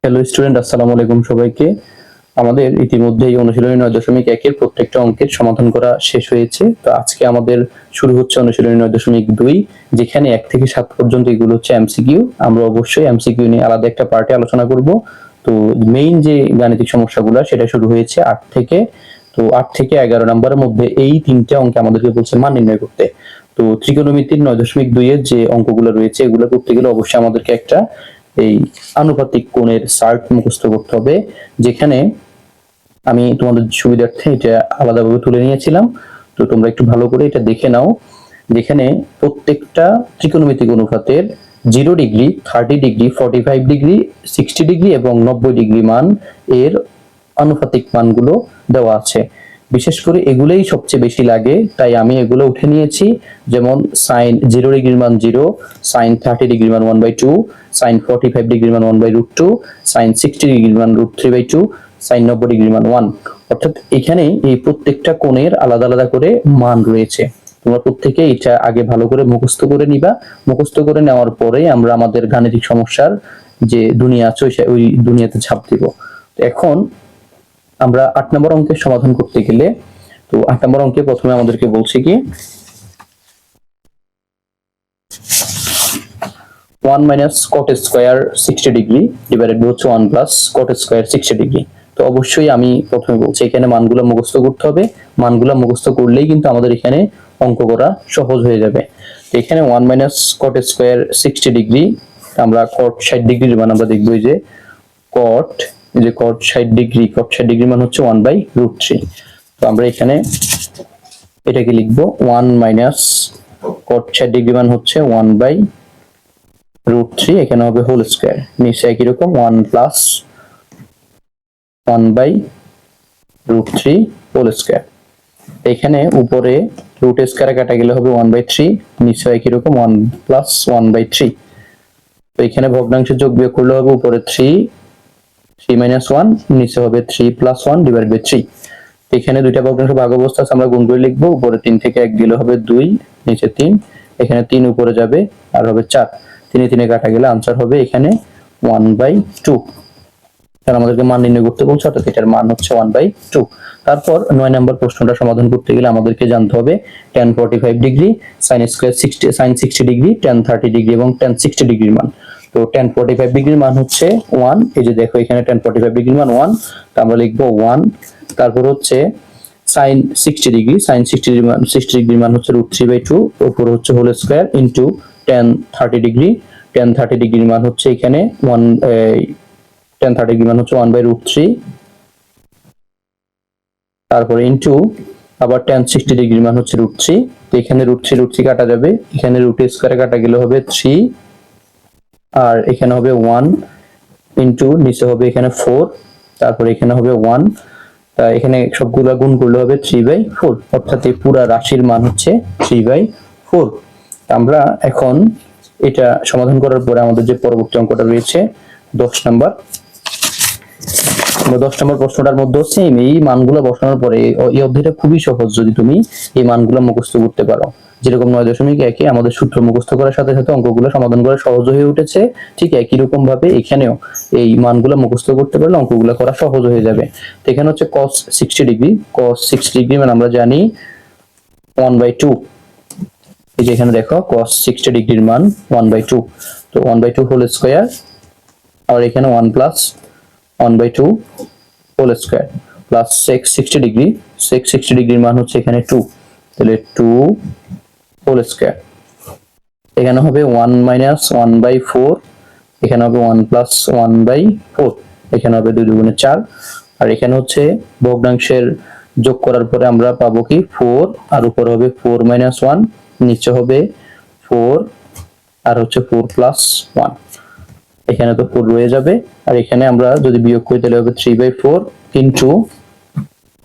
Hello student, আসসালামু আলাইকুম সবাইকে। আমাদের ইতিমধ্যেই অনুশীলনী 9.1 প্রত্যেকটা অঙ্কের সমাধান করা শেষ হয়েছে। তো আজকে আমাদের শুরু হচ্ছে অনুশীলনী 9.2, যেখানে 1 থেকে 7 পর্যন্ত এগুলো হচ্ছে এমসিকিউ। আমরা অবশ্যই এমসিকিউ নিয়ে আলাদা একটা পার্টে আলোচনা করব। তো মেইন যে গাণিতিক সমস্যাগুলো সেটা শুরু হয়েছে 8 থেকে। তো 8 থেকে 11 নম্বরের মধ্যে এই তিনটে অঙ্কে আমাদেরকে বলছে মান নির্ণয় করতে। তো ত্রিকোণমিতির 9.2 এর যে অঙ্কগুলো রয়েছে এগুলো করতে গেলে অবশ্যই আমাদেরকে একটা এই আনুপাতিক কোণের সার্ট মুখস্থ করতে হবে, যেখানে আমি তোমাদের সুবিধার্থে এটা আলাদাভাবে তুলে নিয়েছিলাম। তো তোমরা একটু ভালো করে এটা দেখে নাও, যেখানে প্রত্যেকটা ত্রিকোণমিতিক অনুপাতের 0 ডিগ্রি, 30 ডিগ্রি, 45 ডিগ্রি, 60 ডিগ্রি এবং 90 ডিগ্রি মান এর আনুপাতিক মানগুলো দেওয়া আছে। বিশেষ করে এগুলোই সবচেয়ে বেশি লাগে, তাই আমি এগুলো উঠে নিয়েছি। যেমন সাইন 0 ডিগ্রির মান 0, সাইন 30 ডিগ্রির মান 1/2, সাইন 45 ডিগ্রির মান 1/√2, সাইন 60 ডিগ্রির মান √3/2, সাইন 90 ডিগ্রির মান 1। অর্থাৎ এখানে এই প্রত্যেকটা কোণের আলাদা আলাদা করে মান রয়েছে। তোমরা প্রত্যেকে এটা আগে ভালো করে মুখস্থ করে নিবা। মুখস্থ করে নেওয়ার পরে আমরা আমাদের গাণিতিক সমস্যার যে দুনিয়া আছে ওই দুনিয়াতে ঝাঁপ দিব। এখন আমরা 8 নম্বর অঙ্কের সমাধান করতে গেলে, তো 8 নম্বর অঙ্কে প্রথমে আমাদেরকে বলছে কি 1 minus cot square 60 degree divided by হচ্ছে 1 প্লাস কট স্কয়ার 60 ডিগ্রি। তো অবশ্যই আমি প্রথমে বলছি এখানে মানগুলো মুখস্থ করতে হবে। মানগুলো মুখস্থ করলেই কিন্তু আমাদের এখানে অঙ্ক করা সহজ হয়ে যাবে। তো এখানে 1 মাইনাস কট স্কয়ার 60 ডিগ্রি, আমরা কট 60 ডিগ্রির মান আমরা দেখব। এই যে কট 60 ডিগ্রি মান হচ্ছে 1/√3। তো আমরা এখানে এটাকে লিখবো 1 মাইনাস কট 60 ডিগ্রি মান হচ্ছে 1/√3, এখানে হবে হোল স্কয়ার, নিচে একই রকম 1 প্লাস 1/√3 হোল স্কয়ার। এখানে উপরে রুট স্কয়ারে কাটা গেলে হবে 1/3, নিচে একই রকম 1 প্লাস 1/3। তো এখানে ভগ্নাংশের যোগ বিয়োগ করলে হবে উপরে 3 মাইনাস 1, নিচে হবে 3 প্লাস 1 ডিভাইড বাই 3। এখানে দুইটা ভগ্নাংশ ভাগ অবস্থা আছে, আমরা গুণ করে লিখবো। উপরে 3 থেকে 1 গেলে হবে 2, নিচে 3, এখানে 3 উপরে যাবে আর হবে 4, 3 3 কাটা গেলে आंसर হবে এখানে 1/2। তাহলে আমাদেরকে মান নির্ণয় করতে বলছে, অর্থাৎ এটার মান হচ্ছে 1/2। তারপর 9 নম্বর প্রশ্নটা সমাধান করতে গেলে আমাদেরকে জানতে হবে tan 45 degree, sin square 60, sin 60 degree, tan 30 degree এবং tan 60 ডিগ্রির মান। তো tan 45 ডিগ্রির মান হচ্ছে 1, এই যে দেখো এখানে tan 45 ডিগ্রির মান 1, তো আমরা লিখবো 1। তারপর হচ্ছে sin 60 ডিগ্রি, sin 60 ডিগ্রির মান হচ্ছে √3/2, উপর হচ্ছে whole square into tan 30 degree, tan 30 ডিগ্রির মান হচ্ছে এখানে tan 30 ডিগ্রি মান হচ্ছে 1/√3, তারপরে ইনটু আবার tan 60 ডিগ্রির মান হচ্ছে √3। তো এখানে √3 কাটা যাবে, এখানে রুট স্কয়ারে কাটা গেলে হবে 3, আর এখানে হবে 1 ইনটু নিচে হবে এখানে 4, তারপরে এখানে হবে 1, তা এখানে সবগুলো গুণ করলে হবে 3/4, অর্থাৎ এই পুরো রাশির মান হচ্ছে 3/4। আমরা এখন এটা সমাধান করার পরে আমাদের যে পরবর্তী অঙ্কটা রয়েছে 10 নাম্বার, 10 নম্বর প্রশ্নটার মধ্যে সেম এই মানগুলো বসানোর পরে এই অধ্যায়টা খুবই সহজ যদি তুমি এই মানগুলো মুখস্থ করতে পারো। যেরকম 9.1 আমাদের সূত্র মুখস্থ করার সাথে সাথে অঙ্কগুলো সমাধান করা সহজ হয়ে উঠেছে, ঠিক একই রকম ভাবে এখানেও এই মানগুলো মুখস্থ করতে পারলে অঙ্কগুলো করা সহজ হয়ে যাবে। তো এখানে হচ্ছে cos 60 ডিগ্রি, cos 60 ডিগ্রি মানে আমরা জানি 1/2। এই যে এখানে দেখো cos 60 ডিগ্রির মান 1/2, তো 1/2 হোল স্কয়ার, আর এখানে 1 plus 1/2 whole square plus sec 60 degree, sec 60 ডিগ্রির মান হচ্ছে এখানে 2, তাহলে 2 হোল স্কয়ার। এখানে হবে 1 মাইনাস 1/4, এখানে হবে 1 প্লাস 1/4, এখানে হবে 2 দুগুণে 4, আর এখানে হচ্ছে ভগ্নাংশের যোগ করার পরে আমরা পাবো কি 4, আর উপরে হবে 4 মাইনাস 1, নিচে হবে 4 আর হচ্ছে 4 প্লাস 1, এখানে তো 4 রয়ে যাবে, আর এখানে আমরা যদি বিয়োগ করি তাহলে হবে 3/4 ইনটু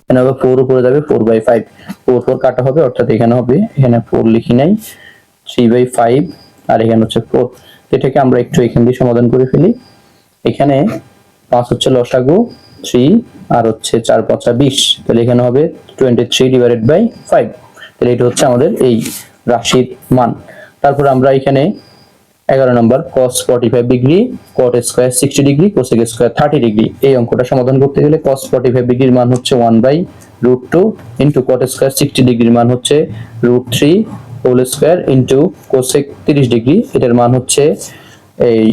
এখানে হবে 4 উপরে যাবে 4/5, 4 কাটা হবে, অর্থাৎ এখানে হবে, এখানে 4 লিখি নাই, 3/5 আর এখানে হচ্ছে 4। এটাকে আমরা একটু এখান দিয়ে সমাধান করে ফেলি। এখানে 5 হচ্ছে লসাগু 3, আর হচ্ছে 4 5 20, তাহলে এখানে হবে 23 ডিভাইডেড বাই 5। তাহলে এটা হচ্ছে আমাদের এই রাশির মান। তারপর আমরা এখানে 11 নম্বর cos 45 degree, cot square 60 degree, cosec square 30 degree. এই অঙ্কটা সমাধান করতে গেলে cos 45 ডিগ্রির মান হচ্ছে 1/√2 ইনটু cot স্কয়ার 60 ডিগ্রির মান হচ্ছে √3 whole square into cosec 30 degree, এটার মান হচ্ছে এই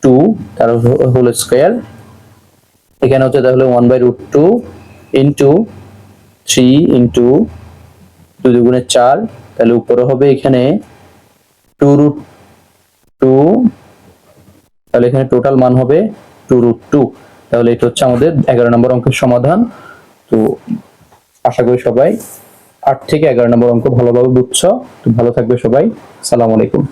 2 তার হোল স্কয়ার। এখানে হচ্ছে তাহলে 1/√2 ইনটু 3 ইনটু 2 দুগুণে 4, তাহলে উপরে হবে এখানে 2√2, তাহলে এখানে টোটাল মান হবে 2√2। তাহলে এটা হচ্ছে আমাদের 11 নম্বর অঙ্কের সমাধান। তো আশা করি সবাই 8 থেকে 11 নম্বর অঙ্ক ভালোভাবে বুঝছো। তো ভালো থাকবে সবাই, আসসালামু আলাইকুম।